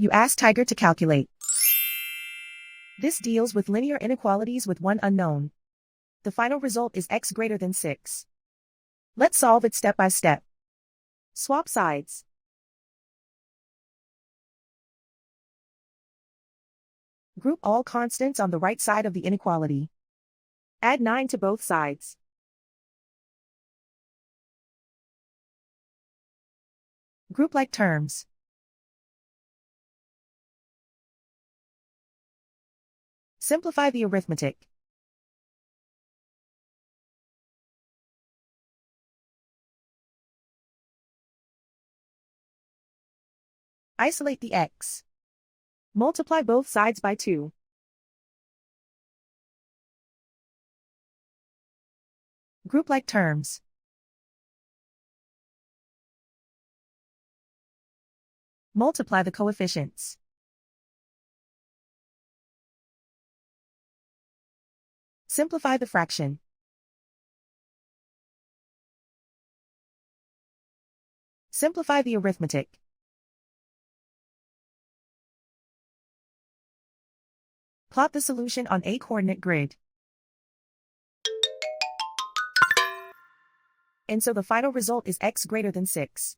You ask Tiger to calculate. This deals with linear inequalities with one unknown. The final result is x greater than 6. Let's solve it step by step. Swap sides. Group all constants on the right side of the inequality. Add 9 to both sides. Group like terms. Simplify the arithmetic. Isolate the x. Multiply both sides by 2. Group like terms. Multiply the coefficients. Simplify the fraction. Simplify the arithmetic. Plot the solution on a coordinate grid. And so the final result is x greater than 6.